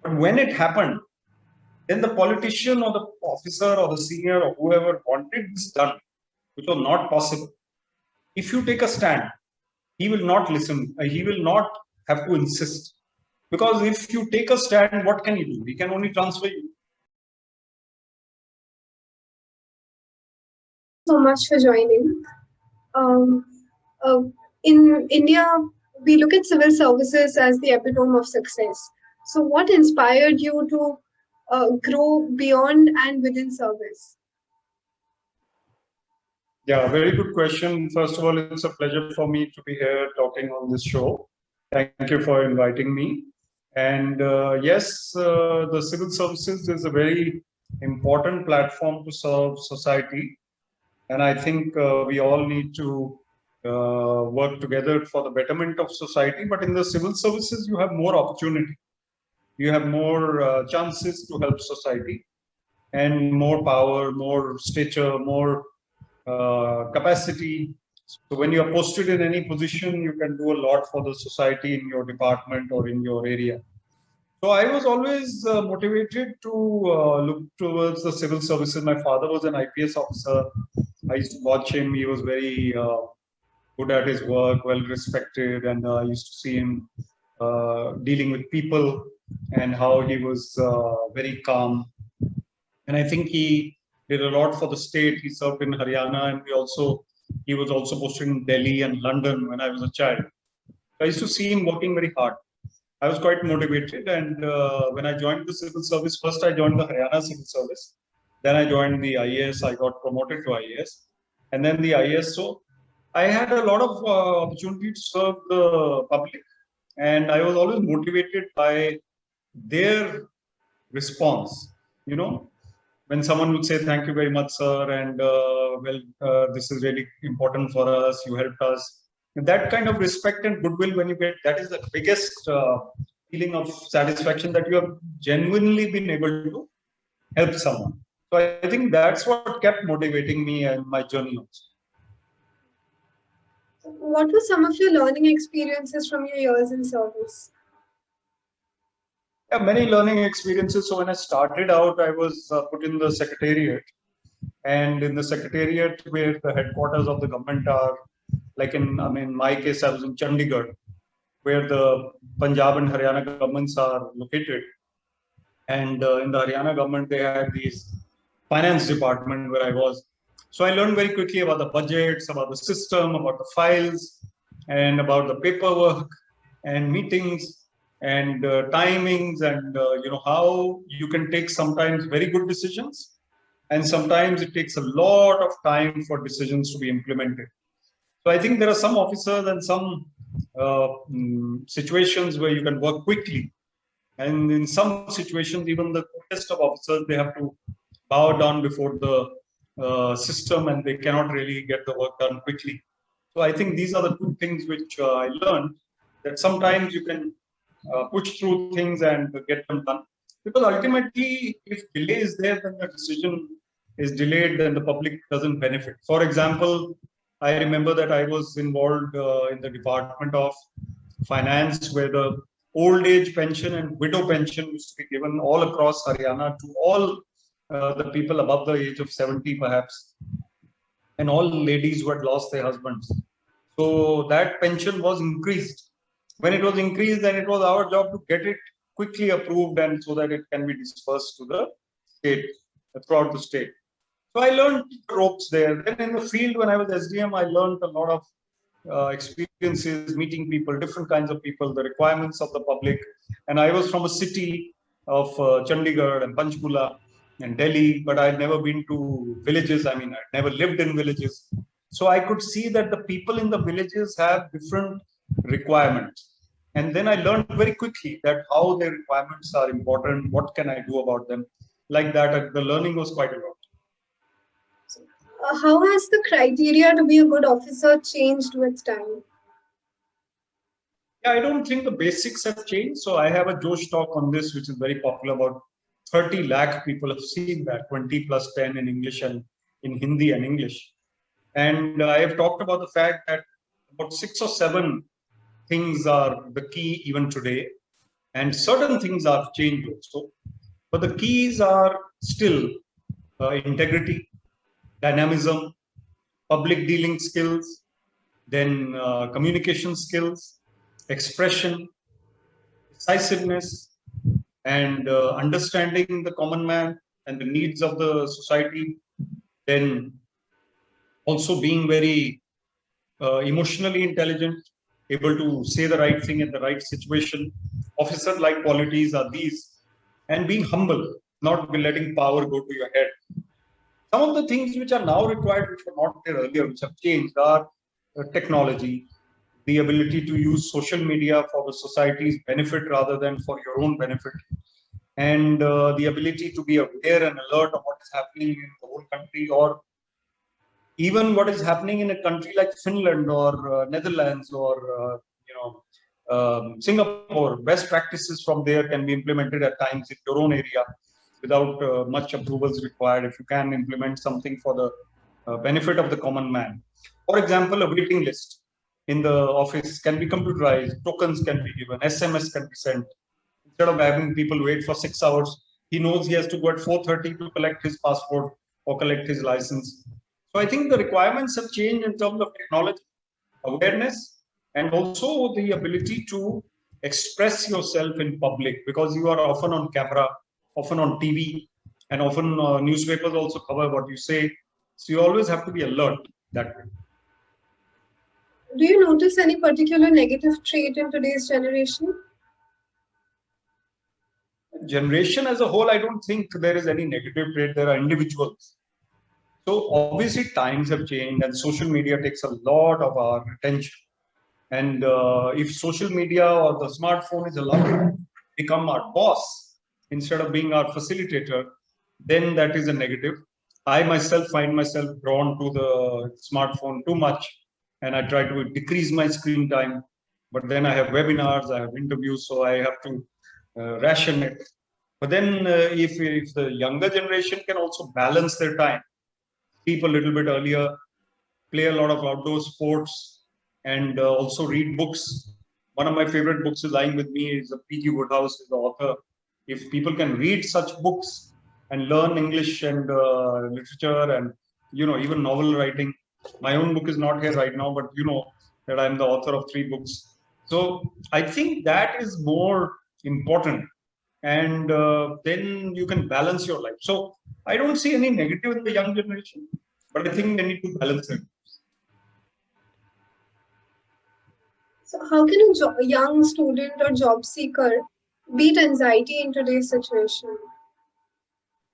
But when it happened, then the politician or the officer or the senior or whoever wanted this done, which was not possible. If you take a stand, he will not listen. He will not have to insist. Because if you take a stand, what can he do? He can only transfer you. So much for joining. Um, uh, in India, we look at civil services as the epitome of success. So, what inspired you to grow beyond and within service? Yeah, very good question. First of all, it's a pleasure for me to be here talking on this show. Thank you for inviting me. And yes, the civil services is a very important platform to serve society. And I think we all need to work together for the betterment of society. But in the civil services, you have more opportunity. You have more chances to help society and more power, more stature, more capacity. So when you are posted in any position, you can do a lot for the society in your department or in your area. So I was always motivated to look towards the civil services. My father was an IPS officer. I used to watch him. He was very good at his work, well respected, and I used to see him dealing with people and how he was very calm. And I think he did a lot for the state. He served in Haryana, and he was also posted in Delhi and London when I was a child. I used to see him working very hard. I was quite motivated, and when I joined the civil service, first I joined the Haryana Civil Service, then I joined the IAS. I got promoted to IAS, and then the IAS. So I had a lot of opportunity to serve the public, and I was always motivated by their response. You know, when someone would say, "Thank you very much, sir," and this is really important for us. You helped us. And that kind of respect and goodwill, when you get, that is the biggest feeling of satisfaction that you have genuinely been able to help someone. So I think that's what kept motivating me and my journey also. What were some of your learning experiences from your years in service? Yeah, many learning experiences. So when I started out, I was put in the secretariat, and in the secretariat where the headquarters of the government are, like in my case, I was in Chandigarh, where the Punjab and Haryana governments are located. And in the Haryana government, they had these finance department where I was. So I learned very quickly about the budgets, about the system, about the files, and about the paperwork and meetings and timings, and how you can take sometimes very good decisions, and sometimes it takes a lot of time for decisions to be implemented. So I think there are some officers and some situations where you can work quickly, and in some situations, even the quickest of officers, they have to bow down before the system, and they cannot really get the work done quickly. So I think these are the two things which I learned, that sometimes you can push through things and get them done. Because ultimately, if delay is there, then the decision is delayed, then the public doesn't benefit. For example, I remember that I was involved in the Department of Finance, where the old age pension and widow pension used to be given all across Haryana to all the people above the age of 70, perhaps, and all ladies who had lost their husbands. So that pension was increased. When it was increased, then it was our job to get it quickly approved, and so that it can be dispersed to the state, throughout the state. So I learned the ropes there. Then in the field, when I was SDM, I learned a lot of experiences, meeting people, different kinds of people, the requirements of the public. And I was from a city of Chandigarh and Panchkula and Delhi, but I'd never been to villages. I mean, I'd never lived in villages. So I could see that the people in the villages have different requirements. And then I learned very quickly that how their requirements are important, what can I do about them. Like that, the learning was quite a lot. How has the criteria to be a good officer changed with time? Yeah, I don't think the basics have changed. So I have a Josh talk on this, which is very popular. About 30 lakh people have seen that, 20 plus 10 in English and in Hindi and English. And I have talked about the fact that about 6 or 7 things are the key even today. and certain things have changed also. But the keys are still integrity, dynamism, public dealing skills, then communication skills, expression, decisiveness, and understanding the common man and the needs of the society. Then also being very emotionally intelligent, able to say the right thing in the right situation. Officer-like qualities are these. And being humble, not letting power go to your head. Some of the things which are now required, which were not there earlier, which have changed, are technology, the ability to use social media for the society's benefit rather than for your own benefit, and the ability to be aware and alert of what is happening in the whole country, or even what is happening in a country like Finland or Netherlands or Singapore. Best practices from there can be implemented at times in your own area without much approvals required, if you can implement something for the benefit of the common man. For example, a waiting list in the office can be computerized, tokens can be given, SMS can be sent. Instead of having people wait for 6 hours, he knows he has to go at 4:30 to collect his passport or collect his license. So I think the requirements have changed in terms of technology, awareness, and also the ability to express yourself in public, because you are often on camera, often on TV, and often newspapers also cover what you say. So you always have to be alert that way. Do you notice any particular negative trait in today's generation? Generation as a whole, I don't think there is any negative trait. There are individuals. So obviously times have changed and social media takes a lot of our attention. And if social media or the smartphone is allowed to become our boss instead of being our facilitator, then that is a negative. I myself find myself drawn to the smartphone too much, and I try to decrease my screen time. But then I have webinars, I have interviews, so I have to ration it. But then if the younger generation can also balance their time, sleep a little bit earlier, play a lot of outdoor sports, and also read books. One of my favorite books is lying with me is P.G. Woodhouse, is the author. If people can read such books and learn English and literature and even novel writing. My own book is not here right now, but that I'm the author of 3 books. So I think that is more important, and then you can balance your life. So I don't see any negative in the young generation, but I think they need to balance it. So, how can a young student or job seeker beat anxiety in today's situation?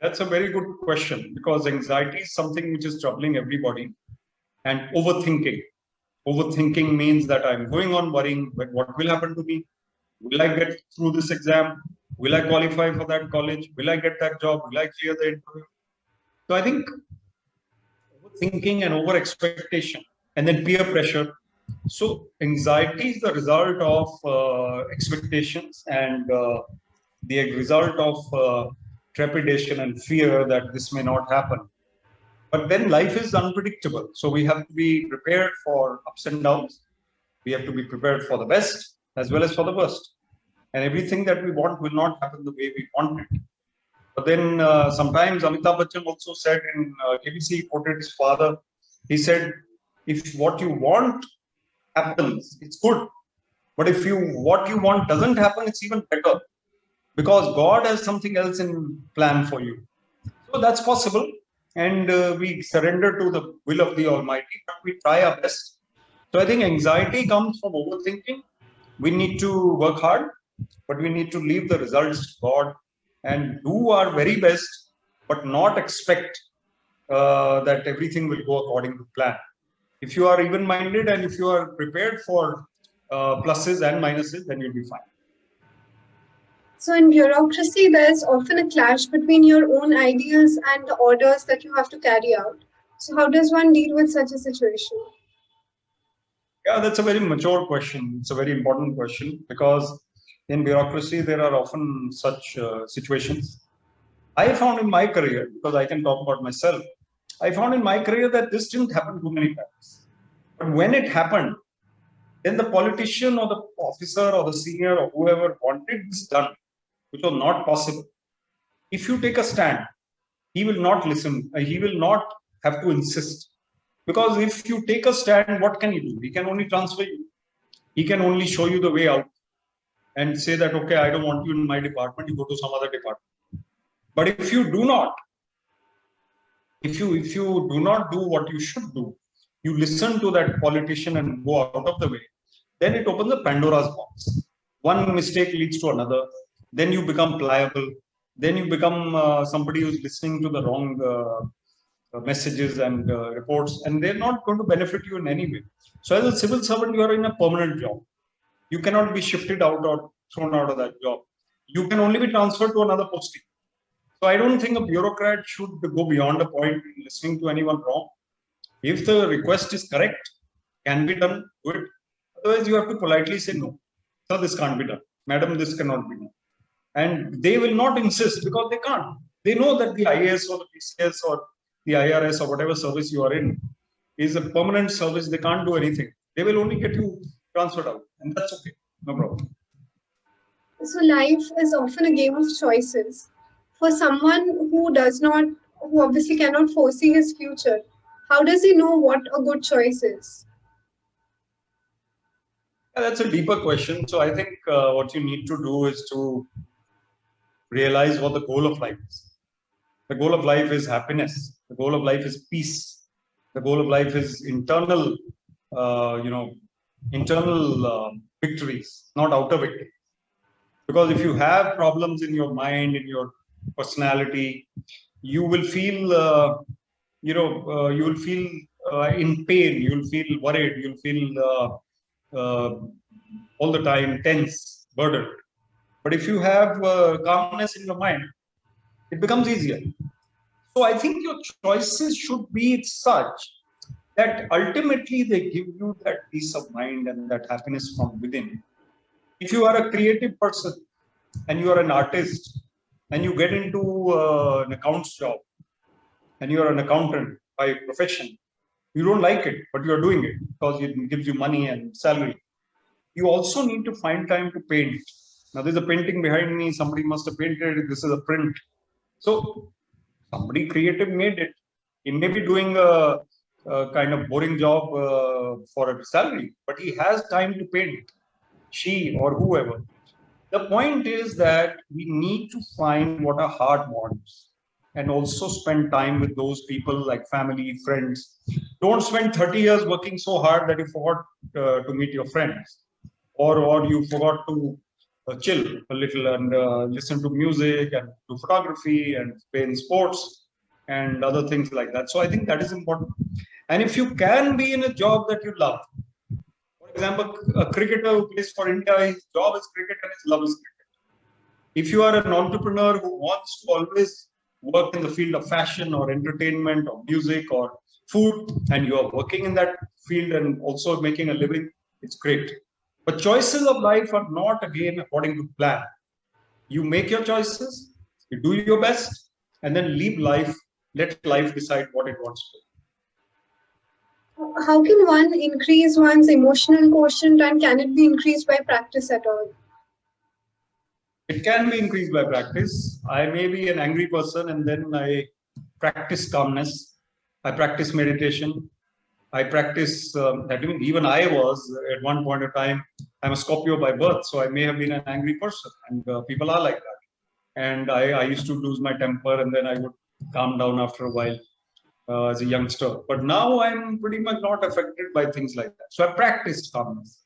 That's a very good question, because anxiety is something which is troubling everybody, and overthinking. Overthinking means that I'm going on worrying, but what will happen to me? Will I get through this exam? Will I qualify for that college? Will I get that job? Will I clear the interview? So I think overthinking and over expectation, and then peer pressure. So anxiety is the result of expectations and the result of trepidation and fear that this may not happen. But then life is unpredictable. So we have to be prepared for ups and downs. We have to be prepared for the best as well as for the worst. And everything that we want will not happen the way we want it. But then sometimes Amitabh Bachchan also said in KBC, he quoted his father. He said, if what you want happens, it's good. But if what you want doesn't happen, it's even better, because God has something else in plan for you. So that's possible. And we surrender to the will of the Almighty, but we try our best. So I think anxiety comes from overthinking. We need to work hard, but we need to leave the results to God and do our very best, but not expect that everything will go according to plan. If you are even-minded and if you are prepared for pluses and minuses, then you'll be fine. So, in bureaucracy, there's often a clash between your own ideas and the orders that you have to carry out. So, how does one deal with such a situation? Yeah, that's a very mature question. It's a very important question, because in bureaucracy, there are often such situations. I found in my career, because I can talk about myself, I found in my career that this didn't happen too many times. But when it happened, then the politician or the officer or the senior or whoever wanted this done, which was not possible. If you take a stand, he will not listen. He will not have to insist. Because if you take a stand, what can he do? He can only transfer you. He can only show you the way out and say that, okay, I don't want you in my department, you go to some other department. But if you do not, if you do not do what you should do, you listen to that politician and go out of the way, then it opens a Pandora's box. One mistake leads to another. Then you become pliable. Then you become somebody who's listening to the wrong messages and reports, and they're not going to benefit you in any way. So as a civil servant, you are in a permanent job. You cannot be shifted out or thrown out of that job. You can only be transferred to another posting. So I don't think a bureaucrat should go beyond a point in listening to anyone wrong. If the request is correct, can be done, do it. Otherwise, you have to politely say no. So this can't be done. Madam, this cannot be done. And they will not insist because they can't. They know that the IAS or the PCS or the IRS or whatever service you are in is a permanent service. They can't do anything. They will only get you transferred out. And that's okay. No problem. So life is often a game of choices. For someone who obviously cannot foresee his future, how does he know what a good choice is? Yeah, that's a deeper question. So I think what you need to do is to realize what the goal of life is. The goal of life is happiness. The goal of life is peace. The goal of life is internal victories, not outer victories. Because if you have problems in your mind, in your personality, you will feel, in pain. You will feel worried. You'll feel all the time tense, burdened. But if you have calmness in your mind, it becomes easier. So I think your choices should be such that ultimately they give you that peace of mind and that happiness from within. If you are a creative person and you are an artist and you get into an accounts job and you are an accountant by profession, you don't like it, but you are doing it because it gives you money and salary. You also need to find time to paint. Now there's a painting behind me. Somebody must have painted it. This is a print. So somebody creative made it. He may be doing a kind of boring job for a salary, but he has time to paint. She or whoever. The point is that we need to find what our heart wants and also spend time with those people like family, friends. Don't spend 30 years working so hard that you forgot to meet your friends, or you forgot to chill a little and listen to music and do photography and play in sports and other things like that. So I think that is important. And if you can be in a job that you love, for example, a cricketer who plays for India, his job is cricket and his love is cricket. If you are an entrepreneur who wants to always work in the field of fashion or entertainment or music or food, and you are working in that field and also making a living, it's great. But choices of life are not, again, according to plan. You make your choices, you do your best, and then leave life, let life decide what it wants to. How can one increase one's emotional quotient, and can it be increased by practice at all? It can be increased by practice. I may be an angry person and then I practice calmness. I practice meditation. I practice that. Even I was at one point of time, I'm a Scorpio by birth, so I may have been an angry person, and people are like that. And I used to lose my temper and then I would calm down after a while as a youngster. But now I'm pretty much not affected by things like that. So I practiced calmness.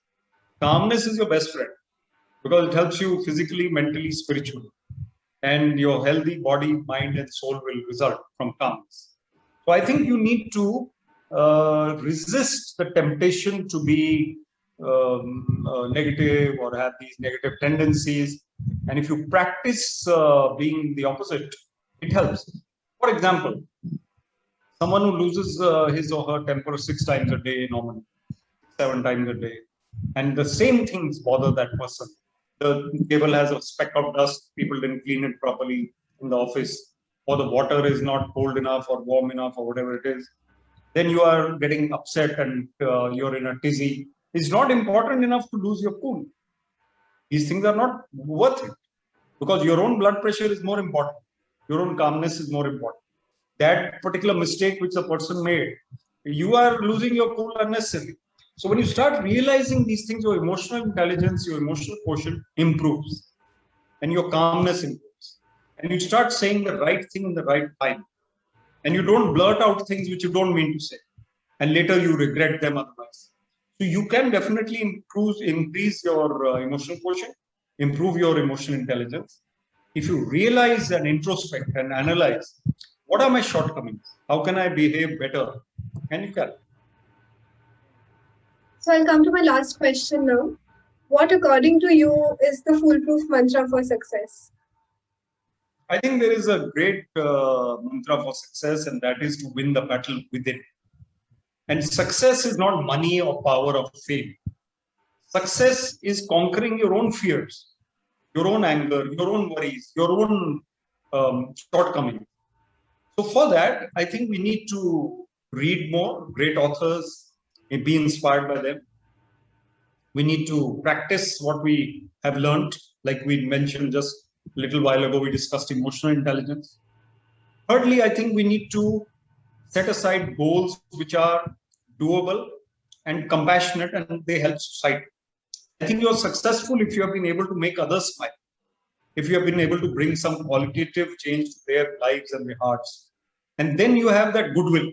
Calmness is your best friend because it helps you physically, mentally, spiritually. And your healthy body, mind, and soul will result from calmness. So I think you need to resist the temptation to be negative or have these negative tendencies. And if you practice being the opposite, it helps. For example, someone who loses his or her temper 6 times a day normally, 7 times a day, and the same things bother that person. The table has a speck of dust, people didn't clean it properly in the office, or the water is not cold enough or warm enough or whatever it is. Then you are getting upset and you're in a tizzy. is not important enough to lose your cool. These things are not worth it, because your own blood pressure is more important. Your own calmness is more important. That particular mistake which the person made, you are losing your cool unnecessarily. So when you start realizing these things, your emotional intelligence, your emotional quotient improves, and your calmness improves. And you start saying the right thing in the right time. And you don't blurt out things which you don't mean to say, and later you regret them otherwise. So you can definitely increase your emotional quotient, improve your emotional intelligence, if you realize and introspect and analyze, what are my shortcomings? How can I behave better? And you can. So I'll come to my last question now. What, according to you, is the foolproof mantra for success? I think there is a great mantra for success, and that is to win the battle within. And success is not money or power or fame. Success is conquering your own fears, your own anger, your own worries, your own shortcomings. So for that, I think we need to read more great authors, be inspired by them. We need to practice what we have learned, like we mentioned just a little while ago, we discussed emotional intelligence. Thirdly, I think we need to set aside goals which are doable and compassionate, and they help society. I think you're successful if you have been able to make others smile, if you have been able to bring some qualitative change to their lives and their hearts. And then you have that goodwill.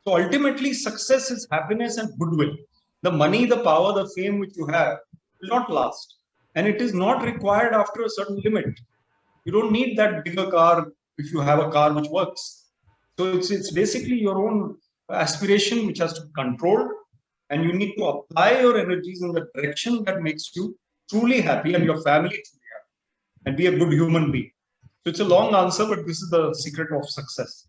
So ultimately, success is happiness and goodwill. The money, the power, the fame which you have will not last. And it is not required after a certain limit. You don't need that bigger car if you have a car which works. So it's basically your own aspiration which has to be controlled, and you need to apply your energies in the direction that makes you truly happy and your family truly happy, and be a good human being. So it's a long answer, but this is the secret of success.